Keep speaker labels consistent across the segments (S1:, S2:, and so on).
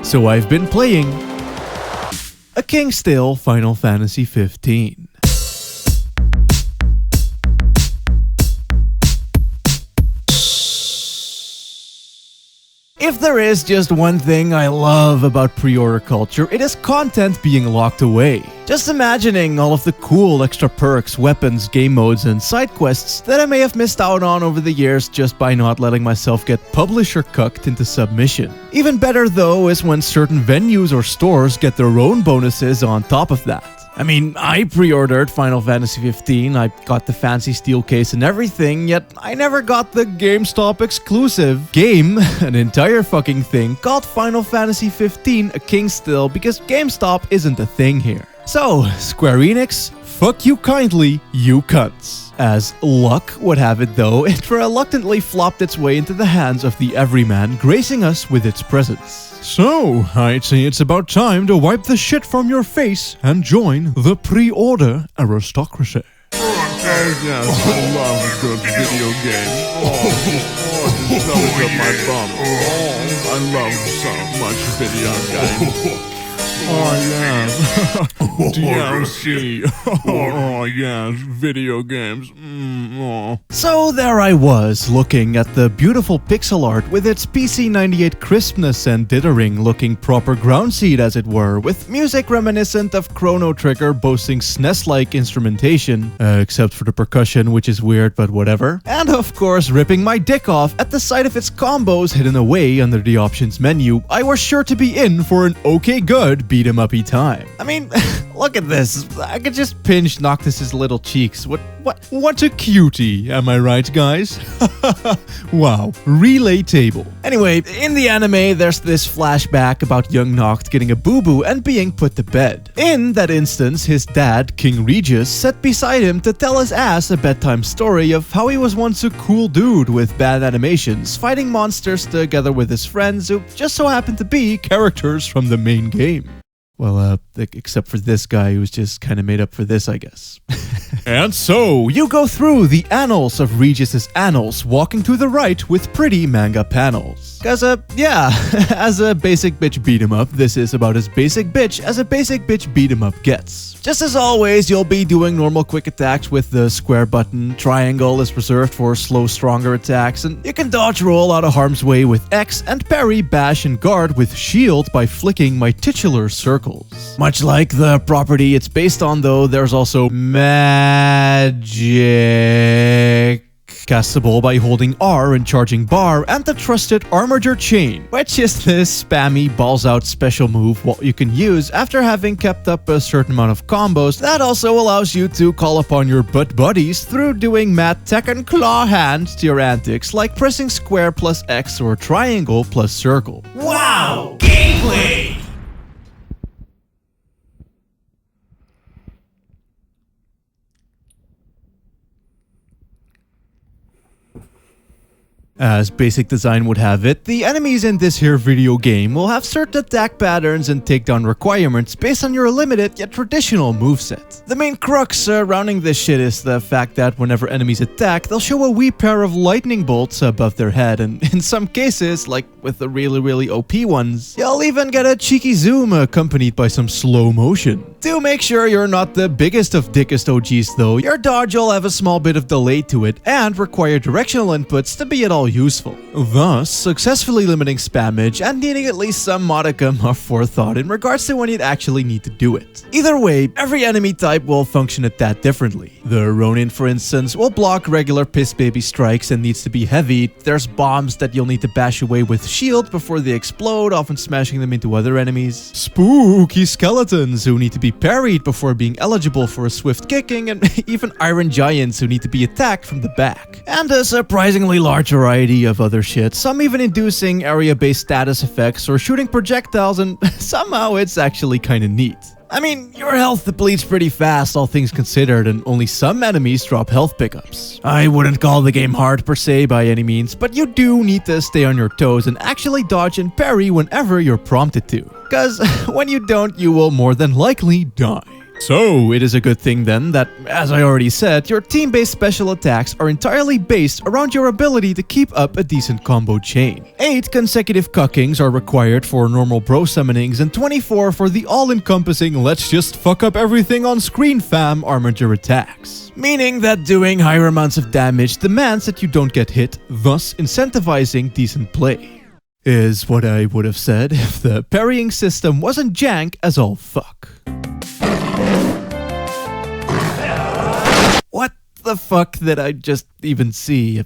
S1: So I've been playing a King's Tale Final Fantasy 15. If there is just one thing I love about pre-order culture, it is content being locked away. Just imagining all of the cool extra perks, weapons, game modes, and side quests that I may have missed out on over the years just by not letting myself get publisher cucked into submission. Even better though is when certain venues or stores get their own bonuses on top of that. I mean, I pre-ordered Final Fantasy 15, I got the fancy steel case and everything, yet I never got the GameStop exclusive game, an entire fucking thing, called Final Fantasy 15 A King's Tale because GameStop isn't a thing here. So, Square Enix, fuck you kindly, you cunts. As luck would have it though, it reluctantly flopped its way into the hands of the everyman, gracing us with its presence. So, I'd say it's about time to wipe the shit from your face and join the pre-order aristocracy.
S2: Oh yes, I love a good video game. Just rub it up my bum. I love so much video games. Oh yes, DLC. Oh yes, video games.
S1: So there I was, looking at the beautiful pixel art with its PC98 crispness and dithering looking proper ground seed as it were, with music reminiscent of Chrono Trigger boasting SNES-like instrumentation, except for the percussion which is weird but whatever, and of course ripping my dick off at the sight of its combos hidden away under the options menu. I was sure to be in for an okay good beat 'em uppy time. I mean, look at this. I could just pinch Noctis's little cheeks. What a cutie, am I right, guys? Wow, relay table. Anyway, in the anime, there's this flashback about young Noct getting a boo-boo and being put to bed. In that instance, his dad, King Regis, sat beside him to tell his ass a bedtime story of how he was once a cool dude with bad animations, fighting monsters together with his friends who just so happened to be characters from the main game. Well, except for this guy who's just kind of made up for this, I guess. And so, you go through the annals of Regis's annals, walking to the right with pretty manga panels. Cause, yeah, as a basic bitch beat 'em up, this is about as basic bitch as a basic bitch beat 'em up gets. Just as always, you'll be doing normal quick attacks with the square button, triangle is reserved for slow stronger attacks, and you can dodge roll out of harm's way with X, and parry, bash, and guard with shield by flicking my titular circles. Much like the property it's based on though, there's also magic, castable by holding R and charging bar, and the trusted Armature Chain, which is this spammy balls out special move what you can use after having kept up a certain amount of combos that also allows you to call upon your butt buddies through doing mad Tekken claw hands to your antics like pressing square plus X or triangle plus circle.
S3: Wow! Gameplay!
S1: As basic design would have it, the enemies in this here video game will have certain attack patterns and takedown requirements based on your limited yet traditional moveset. The main crux surrounding this shit is the fact that whenever enemies attack, they'll show a wee pair of lightning bolts above their head, and in some cases, like with the really OP ones, you'll even get a cheeky zoom accompanied by some slow motion. To make sure you're not the biggest of dickest OGs though, your dodge will have a small bit of delay to it and require directional inputs to be at all useful, thus successfully limiting spammage and needing at least some modicum of forethought in regards to when you'd actually need to do it. Either way, every enemy type will function a tad differently. The Ronin, for instance, will block regular piss baby strikes and needs to be heavy. There's bombs that you'll need to bash away with shield before they explode, often smashing them into other enemies. Spooky skeletons who need to be parried before being eligible for a swift kicking, and even iron giants who need to be attacked from the back. And a surprisingly large variety of other shit, some even inducing area-based status effects or shooting projectiles, and somehow it's actually kinda neat. I mean, your health depletes pretty fast, all things considered, and only some enemies drop health pickups. I wouldn't call the game hard per se by any means, but you do need to stay on your toes and actually dodge and parry whenever you're prompted to. Cause when you don't, you will more than likely die. So, it is a good thing then that, as I already said, your team-based special attacks are entirely based around your ability to keep up a decent combo chain. 8 consecutive cuckings are required for normal bro summonings and 24 for the all-encompassing let's just fuck up everything on screen fam armature attacks. Meaning that doing higher amounts of damage demands that you don't get hit, thus incentivizing decent play. Is what I would have said if the parrying system wasn't jank as all fuck. What the fuck did I just even see?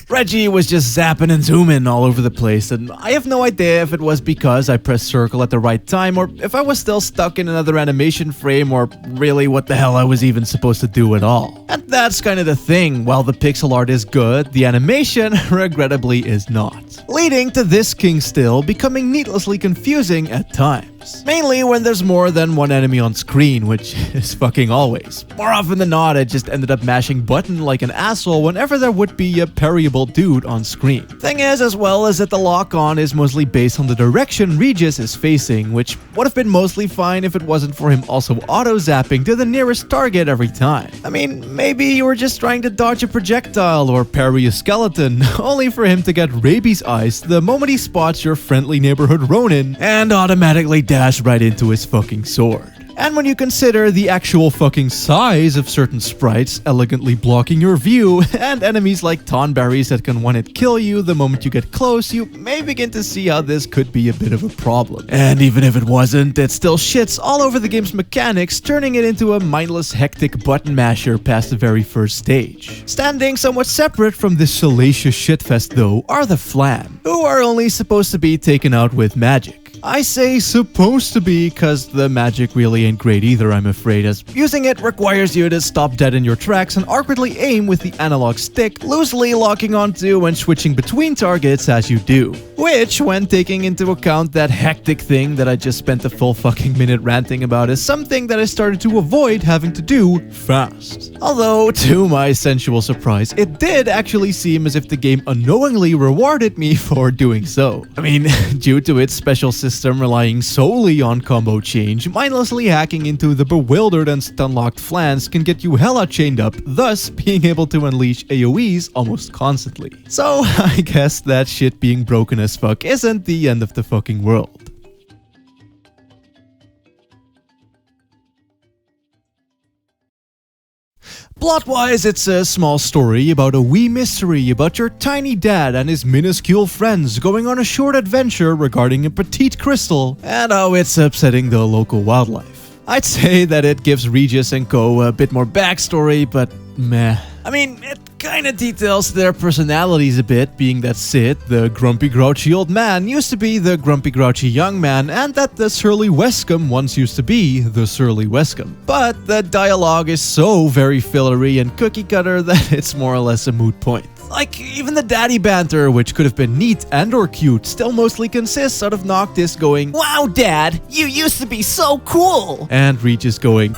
S1: Reggie was just zapping and zooming all over the place, and I have no idea if it was because I pressed circle at the right time or if I was still stuck in another animation frame or really what the hell I was even supposed to do at all. And that's kind of the thing, while the pixel art is good, the animation regrettably is not. Leading to this king still becoming needlessly confusing at times. Mainly when there's more than one enemy on screen, which is fucking always. More often than not, I just ended up mashing button like an asshole whenever there would be a parryable dude on screen. Thing is, as well as that the lock-on is mostly based on the direction Regis is facing, which would have been mostly fine if it wasn't for him also auto-zapping to the nearest target every time. I mean, maybe you were just trying to dodge a projectile or parry a skeleton, only for him to get rabies eyes the moment he spots your friendly neighborhood Ronin and automatically dash right into his fucking sword. And when you consider the actual fucking size of certain sprites elegantly blocking your view, and enemies like Tonberries that can one-hit kill you the moment you get close, you may begin to see how this could be a bit of a problem. And even if it wasn't, it still shits all over the game's mechanics, turning it into a mindless hectic button masher past the very first stage. Standing somewhat separate from this salacious shitfest though are the Flam, who are only supposed to be taken out with magic. I say supposed to be because the magic really ain't great either, I'm afraid, as using it requires you to stop dead in your tracks and awkwardly aim with the analog stick, loosely locking onto and switching between targets as you do. Which, when taking into account that hectic thing that I just spent a full fucking minute ranting about, is something that I started to avoid having to do fast. Although, to my sensual surprise, it did actually seem as if the game unknowingly rewarded me for doing so. I mean, due to its special system relying solely on combo change, mindlessly hacking into the bewildered and stun-locked flans can get you hella chained up, thus being able to unleash AoEs almost constantly. So I guess that shit being broken as fuck isn't the end of the fucking world. Plot-wise, it's a small story about a wee mystery about your tiny dad and his minuscule friends going on a short adventure regarding a petite crystal and how it's upsetting the local wildlife. I'd say that it gives Regis and co a bit more backstory, but meh. I mean, it kinda details their personalities a bit, being that Sid, the grumpy grouchy old man, used to be the grumpy grouchy young man, and that the surly Wescombe once used to be the surly Wescombe. But the dialogue is so very fillery and cookie cutter that it's more or less a moot point. Like, even the daddy banter, which could have been neat and or cute, still mostly consists out of Noctis going, "Wow, Dad, you used to be so cool!" and Regis going,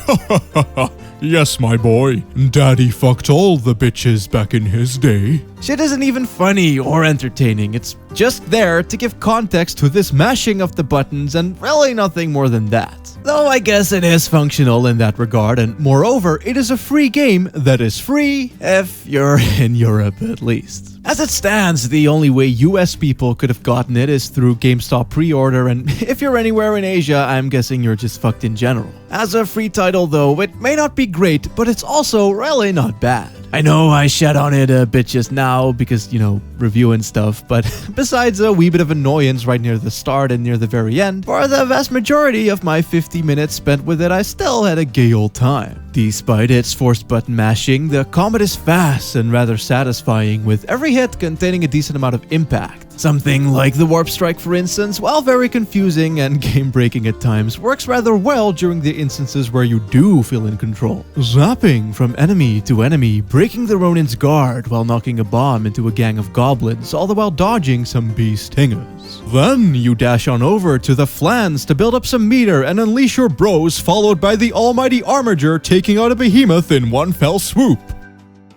S2: Yes, my boy. Daddy fucked all the bitches back in his day.
S1: Shit isn't even funny or entertaining, it's just there to give context to this mashing of the buttons and really nothing more than that. Though I guess it is functional in that regard, and moreover, it is a free game that is free if you're in Europe at least. As it stands, the only way US people could have gotten it is through GameStop pre-order, and if you're anywhere in Asia, I'm guessing you're just fucked in general. As a free title though, it may not be great, but it's also really not bad. I know I shat on it a bit just now because, you know, reviewing stuff, but besides a wee bit of annoyance right near the start and near the very end, for the vast majority of my 50 minutes spent with it, I still had a gay old time. Despite its forced button mashing, the combat is fast and rather satisfying, with every hit containing a decent amount of impact. Something like the Warp Strike, for instance, while very confusing and game-breaking at times, works rather well during the instances where you do feel in control. Zapping from enemy to enemy, breaking the Ronin's guard while knocking a bomb into a gang of goblins, all the while dodging some beast stingers. Then you dash on over to the flans to build up some meter and unleash your bros, followed by the almighty Armiger taking out a behemoth in one fell swoop.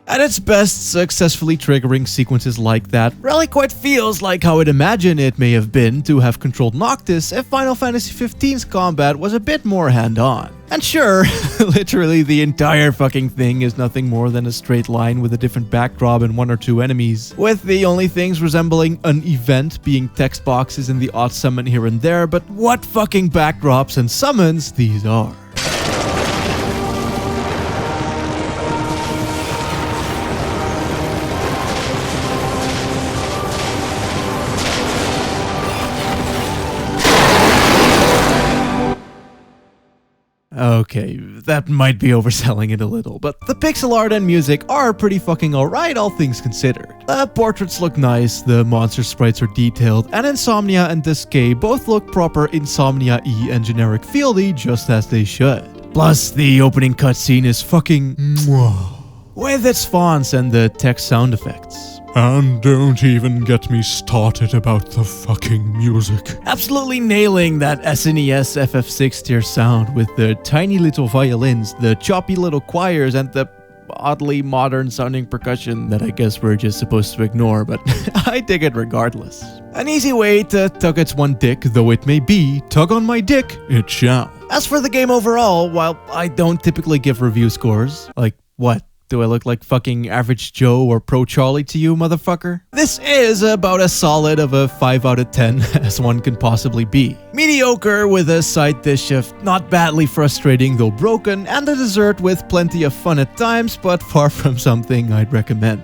S1: At its best, successfully triggering sequences like that really quite feels like how I'd imagine it may have been to have controlled Noctis if Final Fantasy XV's combat was a bit more hand-on. And sure, literally the entire fucking thing is nothing more than a straight line with a different backdrop and 1 or 2 enemies, with the only things resembling an event being text boxes and the odd summon here and there, but what fucking backdrops and summons these are. Okay, that might be overselling it a little, but the pixel art and music are pretty fucking alright, all things considered. The portraits look nice, the monster sprites are detailed, and Insomnia and Disque both look proper Insomnia-y and generic fieldy, just as they should. Plus, the opening cutscene is fucking mwah, with its fonts and the text sound effects.
S2: And don't even get me started about the fucking music.
S1: Absolutely nailing that SNES FF6 tier sound with the tiny little violins, the choppy little choirs, and the oddly modern sounding percussion that I guess we're just supposed to ignore, but I dig it regardless. An easy way to tug its one dick, though it may be, tug on my dick, it shall. As for the game overall, while I don't typically give review scores, like what? Do I look like fucking Average Joe or Pro Charlie to you, motherfucker? This is about as solid of a 5 out of 10 as one can possibly be. Mediocre with a side dish of not badly frustrating though broken, and a dessert with plenty of fun at times, but far from something I'd recommend.